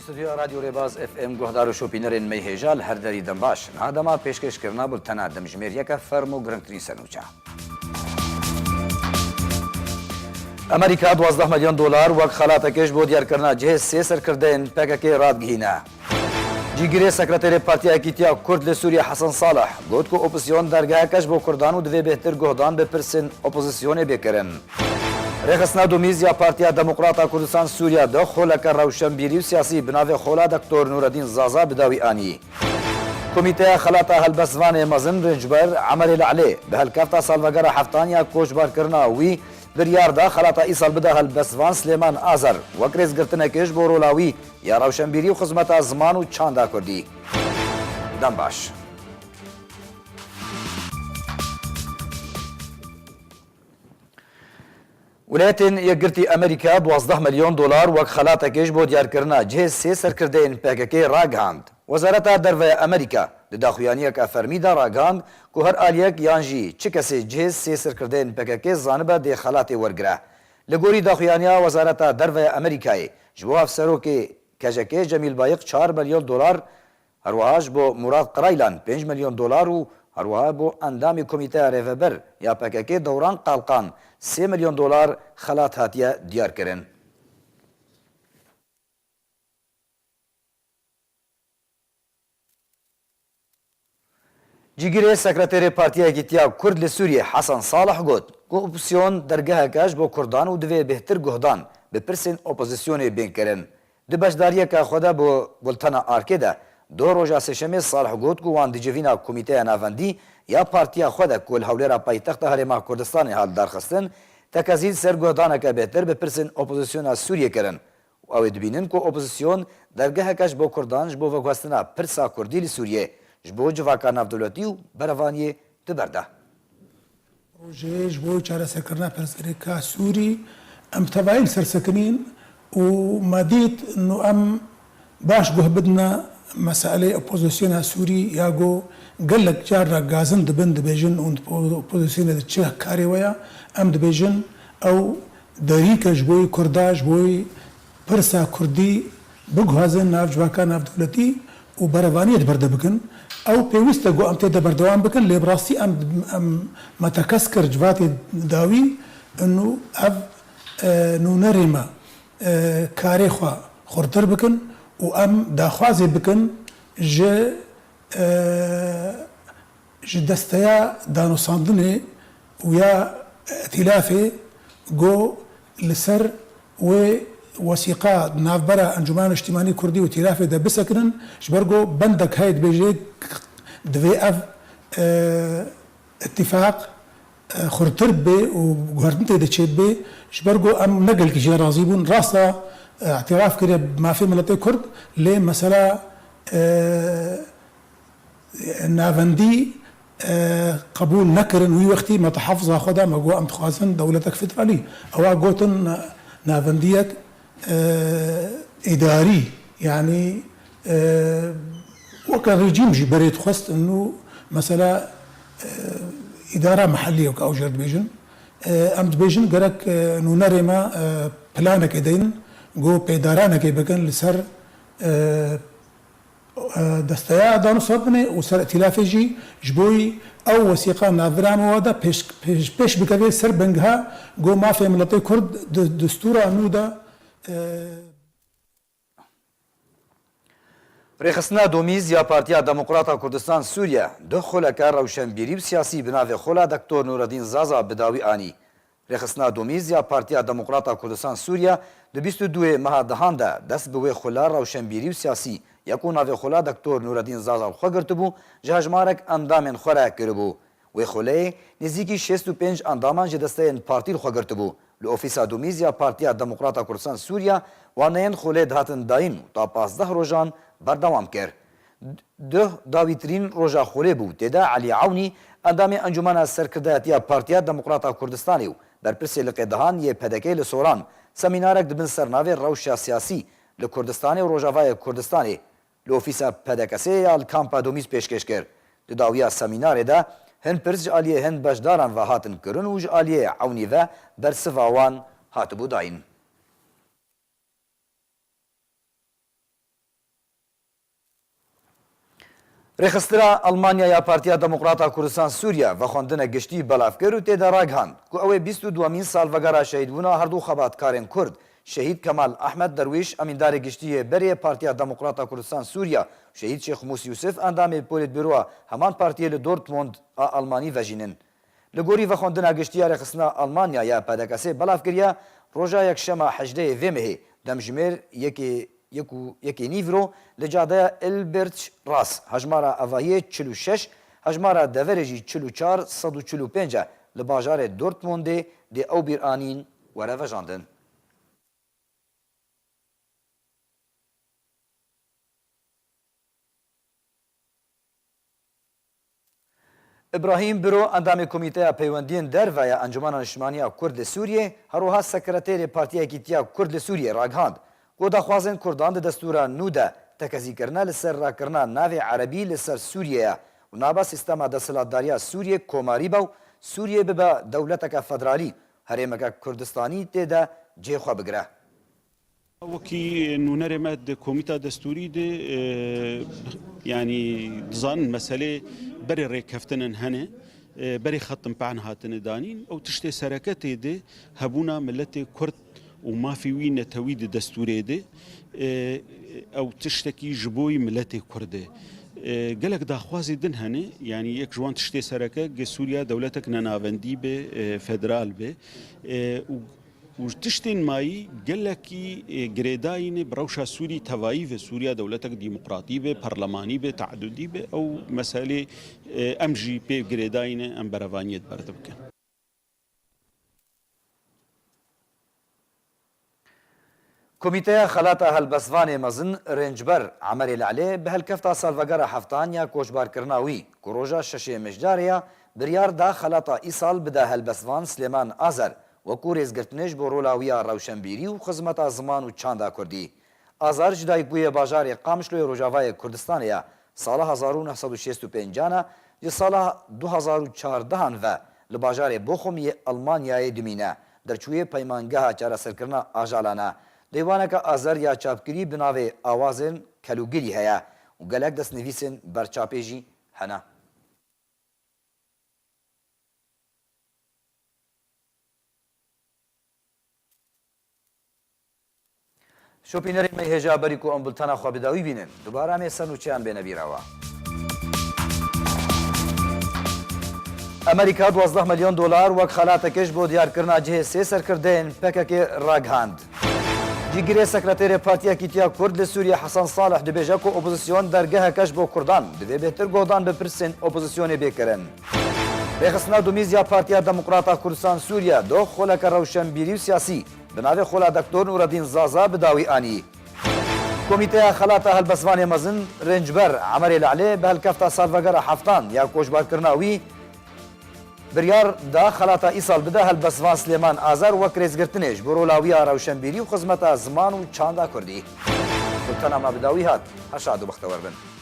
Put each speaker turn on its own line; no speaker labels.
استودیو رادیو ریباز اف ام گهدار و شوپینرین میهجال هر دری دنباش نادما پیشکش کرنا بولتنا دمجمیر یکا فرمو گرنگترین سنوچا امریکا 12 میلیون دلار وک خلاتکش بۆ دیارکردنا جهێز سێ سەرکردەیەن پێکەکەی ڕادگهینە. جیگرێ سەکرەتێری پارتیا یەکیتیا کورد لە سووریا حەسەن ساڵح گوت کو ئۆپۆزیسیۆن دەرگایەکەش بۆ کوردان و دەبێ بێتتر گۆدان بپرسن ئۆپۆزیسیۆنێ بێکردن. ڕێخستنا دومیز یا پارتیا دەموکراتا کوردستان سووریا دە خۆلەکە ڕەوشەمبیری و سیاسی بناوێ خۆلا دەکتۆر نورەدین زازا بداوی ئانی. کۆمیتەیە خەلاتە هەلبەسڤانێ مەزن ڕنجبەر عەمەرێ لەعلێ بە هەلکەفتە ساڵڤەگەرە هەفتانیا کۆچبارکردنا وی بریاردا خەلاتە ئیساڵ بدە هەلبەسڤان سلێمان ئازەر وەک ڕێزگرتنێکیش بۆ ڕۆلاوی یا ڕەوشەمبیری و خزمەتە زمان و چاندا کوردی. دەم باش. ولايتين يقرتي أمريكا 12 مليون دولار وك خلاتكيش بو دياركرنا جهز سي سركردين بيكاكي راقهاند. وزارة درفة أمريكا لداخويانيك أفرميدا راقهاند كو هر آليك يانجي چكسي جهز سي سركردين بيكاكي زانبا دي خلاتي ورقره. لغوري داخويانيا وزارة درفة أمريكاي جبو أفسروكي كاجاكي جميل بايق 4 مليون دولار هرواج بو مراد قرايلان 5 مليون دولار و هروها بو اندامی کمیته ریفبر یا پککی دوران قالقان 3 ملیون دلار خلات هاتیه دیار کرن. جیگری سکرتری پارتیا گیتیا کرد لسوریه حسن صالح گوت کو اپوزیسیون درگاه کاش بو کردان و دوی بهتر گهدان بپرسین اپوزیسیونی بین کرن. دبشداریه که خدا بو بولتنا آرکیده دو روزا سشمی صالح گوت کو وان دیجوینا کمیته ناوندی یا پارتیا خود کل هولرا پایتخت هرما کردستان حال درخستن تکازیل سرگودانه که بهتر بپرسن اپوزیسیون سوریه کرن او دبینن کو اپوزیسیون درگاه کاش بو کردانش بو وگواستنا پرسا کردی لی سوریه جبو جواکا نافدولتی و بروانی تبرده
روزه جبو چاره سرکرنا پرسرکا سوری ام تبعیل سرسکنین و مادیت انه ام باش گه بدنا مسألة أوبوزيسيون سوري ياغو قال لك جارة غازن دبن دبيجن أوبوزيسيون تشيه كاري ويا أم دبيجن أو داريكا جبوي كرداج بوي برسا كردي بغازن ناف جواكا ناف دولتي وبروانية برده بكن أو بيوستا جو أم تيدا بردوان بكن اللي براسي أم متكسكر جواتي داوي إنه أب نونرما كاري خوا خورتر بكن و ام داخوازی بکن جه دستیا دانوساندنه و یا ائتلافه جو لسر و وثيقة نافبرا انجمان اجتماعي كردي وائتلافه ده بسكنن شبرجو بندك هاي بيجي دوي اف اتفاق خرطر بي وغردنت ده تشيد بي شبرجو ام نقل كجي راضيبون راسا اعتراف كده ما في ملتي كرد لمسألة نافندي قبول نكرن وي وقتي ما تحفظها خدا ما جو ام تخازن دولتك فدرالي او قوتن نافنديك اداري يعني وكان رجيم جبريت خست انه مسألة اداره محليه وكاوجر بيجن ام بيجن قالك انه نرما بلانك ادين جو پیدارانه کې بکن لسر دستیا دانو صبنه وسر ائتلافجي جبوي او وثيقه نافرام ودا پیش بکوي سر بنگها جو ما في ملتي كرد دستور انودا
ڕێخستنا دومیز یا پارتیا دەموکراتا کوردستان سووریا دخۆلەکە ڕەوشەمبیری و سیاسی بناوێ خۆلا دەکتۆر نورەدین زازا بداوی ئانی. ڕێخستنا دومیز یا پارتیا دەموکراتا کوردستان سووریا di 22 meha dihan de dest bi wê xula rewşenbîrî û siyasî ya ku navê xula Dr. Nureddin Zazal xwe girtibû ji hejmarek endamên xwe re kiribû. Wê xuleyê nêzîkî 65 endaman ji desteyên partî xwe girtibû. Li ofîsa domîz ya Partiya Demokrata Kurdistan Sûriya waneyên xulê dihatin dayîn û ta 15 rojan berdewam kir. Duh dawîtirîn roja xulê bû têde Elî Ewnî endamê encumena serkirdeyetiya Partiya Demokrata Kurdistanê û berpirsê li qêdihan yê pedekê li Soran سمینارک دبن سرناوی روشیا سیاسی لکردستانی و روجاوای کردستانی لوفیسا پدکسی یا کامپا دومیز پیشکش کرد. داویا سمینار ده هن پرس جالیه هن بشداران و هاتن کرن و جالیه عونی و برسوان هاتبو داین. رخسترا ئەڵمانیا یا پارتیا دموکراتا کوردستان سووریا بە خواندنە گشتی بەلافکر و تێدا ڕاگەاند کو ئەوەی 22مین ساڵڤەگەرا شەهیدبوونا هەردوو خەباتکارên کورد شهید کەمال ئەحمەد دەرویش ئەمیندارێ گشتیە بەرێ پارتیا دموکراتا کوردستان سووریا شهید شێخ موسی یوسف ئەندامێ پۆلێت بیرۆوە هەمان پارتیە لە دۆرتمۆند ئەڵمانی ڤەژینن لە گۆری ڤەخواندنە گشتیە رێخستنا ئەڵمانیا یا پەدەکەسێ بەلافکریە ڕۆژا یەکشەمە حەجدەیە vê دەمژمێر یەکێ نیڤرۆ لە جادەیە ئلبرچ ڕاس هەژمارە ئەڤاییە 46 هەژمارە دەڤەرێژی 44 145 لە باژارێ دۆرتمۆندێ دێ ئەو بیرئانین وەرە ڤەژاندن. ئیبراهیم برۆ ئەندامی کۆمیتەیە پەیوەندیên دەرڤایە ئەنجومەنە نیشتیمانیە کورد لە سووریێ هەروەها سەکرەتێرێ پارتیەکی تیا کورد لە سووریێ ڕاگەاند بۆ داخوازên کوردان di destûra nû de tekezîkirina li ser rakirina navê erebî li ser Sûriyeyê û nava sîstema desthilatdariya Sûriyê komarî be û Sûriyê bibe dewleteke federalî herêmeke Kurdistanî tê de cêxwe bigire.
وەکی نونەرێمە کۆمیتا دەستوری دێ ینی دزانن مەسەلێ بەرێ ڕێککەفتنن هەنێ بەری خەتم پان هاتنە دانین ئەو تشتێ سەرەکەتێ دێ هەبوونا ملەتێ کورد و مافی وی نەتەوی دە دەستورێ دێ ئەو تشتێکی ji بۆی ملەتێ کوردێ gelek daxwazê din hene yani yek ji wan tiştê sereke ge Sûriya dewletek nenavendî bê federal bê û tiştên mayî gelekî girêdayînê bi rewşa Sûrî tevayî ve Sûriya dewletek dîmokratî bê perlemanî bê teedudî bê ew meselê em jî pê girêdayînê em berevaniyê berdibikin.
کۆمیتەیە خەلاتە هەلبەسڤانê mezin rêncber Emerê Lelê bi helkefta salvegera heftan ya koçbarkirina wî ku roja şeşê mijdarê ya biryar da xelata îsal bide helbesvan Slêman Azer wekû rêzgirtinê ji bo rola wî ya rewşenbîrî û xizmeta ziman û çanda Kurdî. Azer ji dayîkbûyê bajarê Qamişloyê Rojavayê Kurdistanê ya sala 1965 ji sala 2014 ve li bajarê Boxumê Almanyayê dimîne derçûyê peymangeha çareserkirina ajalana Dêwaneka Azer ya çapkirî bi navê awazên kelûgirî heye û gelek destnivîsên berçapê jî hene. Şopînerê me hêja berî ku em bultena xwebidawî bînin dubara me ser nûçeyan bêne bîrawa. Amerîka 12 milyon dolar wek xelatekê ji bo diyarkirina cihê sê serkirdeyên PKK ragihand. Cîgirê sekreterê Partiyekî Tiya Kurd li Sûriye Hesan Salih dibêje ku opozisyon dergeheke ji bo Kurdan divê bêhtir godan bi pirsên opozisyonê bêkirin. Rêxistina domîz Partiya Demokrata Kurdistan Sûriye doh xoleke rewşenbîrî û siyasî bi navê xola Doktor Nureddin Zaza bi dawî anî. Komîteya Xelata Helbesvanê mezin rêncber Emerê Lelê bi helkefta salvegera heftan ya koçbarkirina wî biryar da xelata îsal bide helbesvan Slêman Azer wek rêzgirtinê ji bo rola wî ya rewşenbîrî û xizmeta ziman û çanda Kurdî. Bultena me bi dawî hat heşad û bextewar bin.